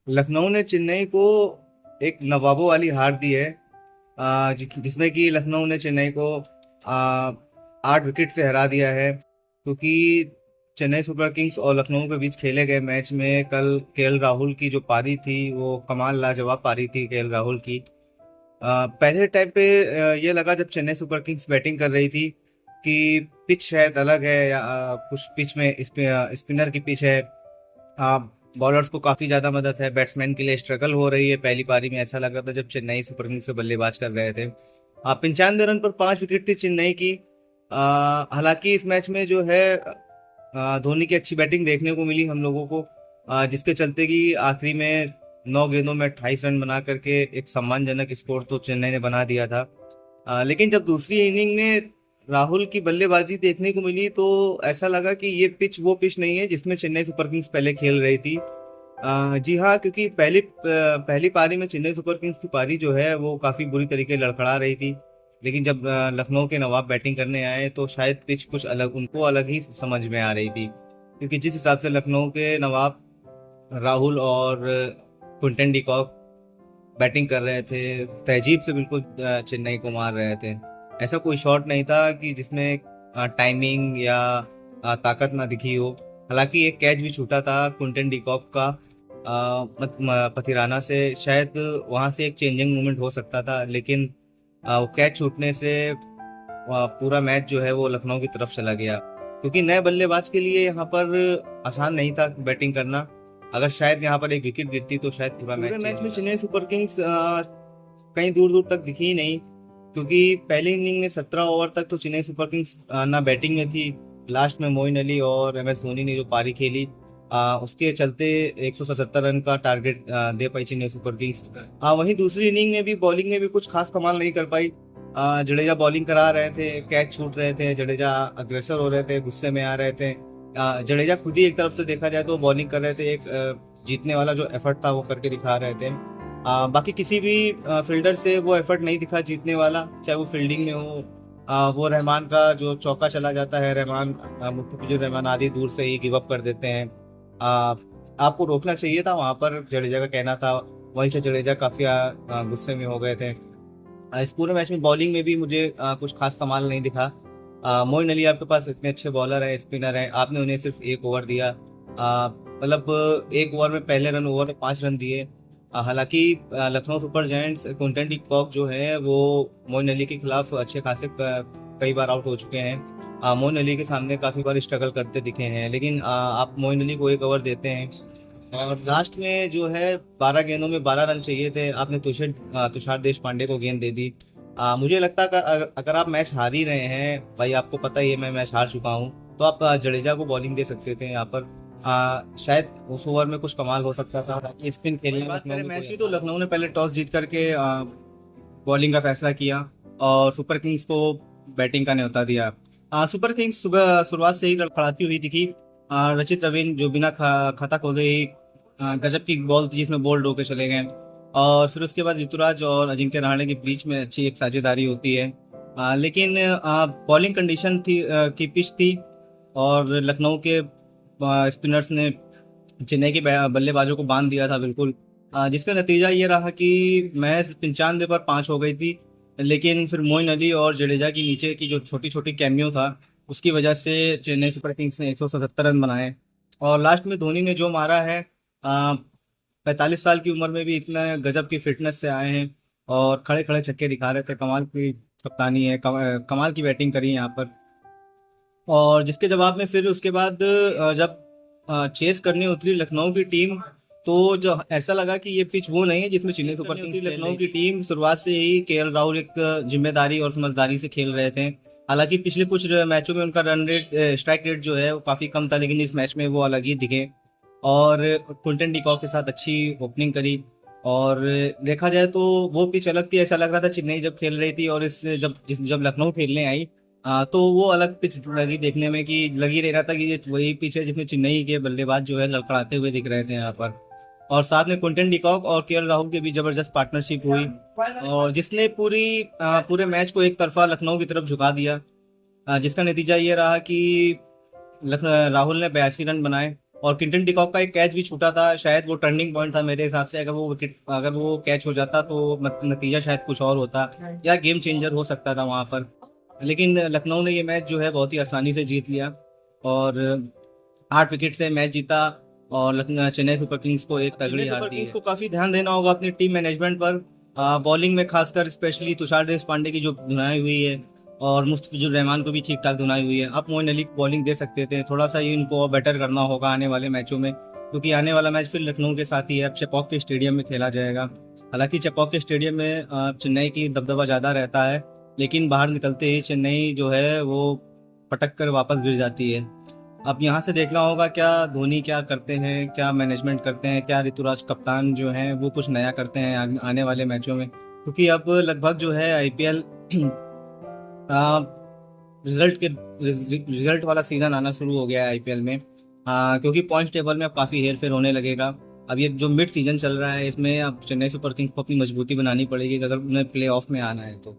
लखनऊ ने चेन्नई को एक नवाबों वाली हार दी है। जिसमें कि लखनऊ ने चेन्नई को 8 विकेट से हरा दिया है, क्योंकि चेन्नई सुपर किंग्स और लखनऊ के बीच खेले गए मैच में कल केएल राहुल की जो पारी थी वो कमाल लाजवाब पारी थी केएल राहुल की। पहले टाइम पे ये लगा जब चेन्नई सुपर किंग्स बैटिंग कर रही थी कि पिच शायद अलग है, या कुछ पिच में स्पिनर की पिच है। बॉलर्स को काफी ज्यादा मदद है, बैट्समैन के लिए स्ट्रगल हो रही है। पहली पारी में ऐसा लग रहा था जब चेन्नई सुपर किंग्स से बल्लेबाज कर रहे थे। 95 रन पर 5 विकेट थी चेन्नई की। हालांकि इस मैच में जो है धोनी की अच्छी बैटिंग देखने को मिली हम लोगों को, जिसके चलते कि आखिरी में 9 गेंदों में 28 रन बना करके एक सम्मानजनक स्कोर तो चेन्नई ने बना दिया था। लेकिन जब दूसरी इनिंग में राहुल की बल्लेबाजी देखने को मिली तो ऐसा लगा कि ये पिच वो पिच नहीं है जिसमें चेन्नई सुपर किंग्स पहले खेल रही थी। जी हाँ, क्योंकि पहली पारी में चेन्नई सुपर किंग्स की पारी जो है वो काफी बुरी तरीके लड़खड़ा रही थी। लेकिन जब लखनऊ के नवाब बैटिंग करने आए तो शायद पिच कुछ अलग, उनको अलग ही समझ में आ रही थी, क्योंकि जिस हिसाब से लखनऊ के नवाब राहुल और क्विंटन डिकॉक बैटिंग कर रहे थे, तहजीब से बिल्कुल चेन्नई को मार रहे थे। ऐसा कोई शॉट नहीं था कि जिसमें टाइमिंग या ताकत ना दिखी हो। हालांकि एक कैच भी छूटा था क्विंटन डिकॉक का पथिराना से, शायद वहां से एक चेंजिंग मोमेंट हो सकता था, लेकिन वो कैच छूटने से पूरा मैच जो है वो लखनऊ की तरफ चला गया, क्योंकि नए बल्लेबाज के लिए यहाँ पर आसान नहीं था बैटिंग करना। अगर शायद यहाँ पर एक विकेट गिरती तो शायद पूरा मैच में चेन्नई सुपर किंग्स कहीं दूर दूर तक दिखी ही नहीं, क्योंकि पहली इनिंग में 17 ओवर तक तो चेन्नई सुपर किंग्स ना बैटिंग में थी। लास्ट में मोइन अली और एम एस धोनी ने जो पारी खेली, उसके चलते 177 रन का टारगेट दे पाई चेन्नई सुपर किंग्स। वहीं दूसरी इनिंग में भी बॉलिंग में भी कुछ खास कमाल नहीं कर पाई। जडेजा बॉलिंग करा रहे थे, कैच छूट रहे थे, जडेजा अग्रेसर हो रहे थे, गुस्से में आ रहे थे। जडेजा खुद ही एक तरफ से देखा जाए तो बॉलिंग कर रहे थे, एक जीतने वाला जो एफर्ट था वो करके दिखा रहे थे। बाकी किसी भी फील्डर से वो एफर्ट नहीं दिखा जीतने वाला, चाहे वो फील्डिंग में हो। वो रहमान का जो चौका चला जाता है, रहमान मुस्तफिजुर रहमान आदि दूर से ही गिव अप कर देते हैं। आपको रोकना चाहिए था वहां पर, जडेजा का कहना था। वहीं से जडेजा काफी गुस्से में हो गए थे। इस पूरे मैच में बॉलिंग में भी मुझे कुछ खास संभाल नहीं दिखा। मोइन अली आपके पास इतने अच्छे बॉलर हैं, स्पिनर हैं, आपने उन्हें सिर्फ 1 ओवर दिया। मतलब 1 ओवर में पहले ओवर में 5 रन दिए। हालांकि Lucknow super giants Quinton de Kock जो है वो मोइन अली के खिलाफ अच्छे खासे कई बार आउट हो चुके हैं। मोइन अली के सामने काफी बार स्ट्रगल करते दिखे हैं, लेकिन आप मोइन अली को 1 ओवर देते हैं। और लास्ट में जो है 12 गेंदों में 12 रन चाहिए थे, आपने तुषार देश पांडे को गेंद दे दी। मुझे लगता है अगर आप मैच हार ही रहे हैं, भाई आपको पता ही है मैं मैच हार चुका हूँ, तो आप जडेजा को बॉलिंग दे सकते थे यहाँ पर। शायद उस ओवर में कुछ कमाल हो सकता था। ताकि स्पिन खेलने बात करें मैच की तो लखनऊ ने पहले टॉस जीत करके बॉलिंग का फैसला किया और सुपर किंग्स को बैटिंग का न्योता दिया। सुपर किंग्स सुबह शुरुआत से ही लड़खड़ाती हुई दिखी। रचित रवीन जो बिना खाता खोले ही गजब की बॉल थी जिसमें बॉल होके चले गए। और फिर उसके बाद ऋतुराज और अजिंक्य रहाणे के बीच में अच्छी एक साझेदारी होती है। लेकिन बॉलिंग कंडीशन थी की पिच थी, और लखनऊ के स्पिनर्स ने चेन्नई के बल्लेबाजों को बांध दिया था बिल्कुल। जिसका नतीजा ये रहा कि महज 95 पर 5 हो गई थी। लेकिन फिर मोइन अली और जडेजा की नीचे की जो छोटी छोटी कैमियो था उसकी वजह से चेन्नई सुपर किंग्स ने 177 रन बनाए। और लास्ट में धोनी ने जो मारा है, 45 साल की उम्र में भी इतना गजब की फिटनेस से आए हैं और खड़े खड़े छक्के दिखा रहे थे। कमाल की कप्तानी है, कमाल की बैटिंग करी है यहाँ पर। और जिसके जवाब में फिर उसके बाद जब चेस करने उतरी लखनऊ की टीम, तो जो ऐसा लगा कि ये पिच वो नहीं है जिसमें चेन्नई सुपर किंग्स लखनऊ की टीम शुरुआत से ही केएल राहुल एक जिम्मेदारी और समझदारी से खेल रहे थे। हालांकि पिछले कुछ मैचों में उनका रन रेट, स्ट्राइक रेट जो है वो काफी कम था, लेकिन इस मैच में वो अलग ही दिखे और क्विंटन डिकॉक के साथ अच्छी ओपनिंग करी। और देखा जाए तो वो पिच अलग थी, ऐसा लग रहा था चेन्नई जब खेल रही थी और जब लखनऊ खेलने आई तो वो अलग पिच लगी देखने में, कि लगी रह रहा था कि ये वही पिच है जिसमें चेन्नई के बल्लेबाज जो है लड़खड़ाते हुए दिख रहे थे यहाँ पर। और साथ में क्विंटन डिकॉक और केएल राहुल के बीच जबरदस्त पार्टनरशिप हुई, और जिसने पूरे मैच को एक तरफा लखनऊ की तरफ झुका दिया। जिसका नतीजा ये रहा कि राहुल ने 82 रन बनाए और क्विंटन डिकॉक का एक कैच भी छूटा था, शायद वो टर्निंग पॉइंट था मेरे हिसाब से। अगर वो कैच हो जाता तो नतीजा शायद कुछ और होता, या गेम चेंजर हो सकता था वहाँ पर। लेकिन लखनऊ ने ये मैच जो है बहुत ही आसानी से जीत लिया, और 8 विकेट से मैच जीता, और चेन्नई सुपर किंग्स को एक तगड़ी हार दी है। को काफी ध्यान देना होगा अपनी टीम मैनेजमेंट पर, बॉलिंग में खासकर स्पेशली तुषार देशपांडे की जो धुनाई हुई है, और मुस्तफिजुर रहमान को भी ठीक ठाक धुनाई हुई है। अब मोइन अली को बॉलिंग दे सकते थे, थोड़ा सा ये इनको बेटर करना होगा आने वाले मैचों में, क्योंकि आने वाला मैच फिर लखनऊ के साथ ही है। अब चेपॉक के स्टेडियम में खेला जाएगा। हालांकि चेपॉक के स्टेडियम में चेन्नई की दबदबा ज़्यादा रहता है, लेकिन बाहर निकलते ही चेन्नई जो है वो पटक कर वापस गिर जाती है। अब यहाँ से देखना होगा क्या धोनी क्या करते हैं, क्या मैनेजमेंट करते हैं, क्या ऋतुराज कप्तान जो हैं वो कुछ नया करते हैं आने वाले मैचों में, क्योंकि अब लगभग जो है आईपीएल रिजल्ट वाला सीजन आना शुरू हो गया है आईपीएल में। क्योंकि पॉइंट टेबल में अब काफ़ी हेर फेर होने लगेगा। अब ये जो मिड सीजन चल रहा है, इसमें अब चेन्नई सुपर किंग्स को अपनी मजबूती बनानी पड़ेगी अगर उन्हें प्ले ऑफ में आना है तो।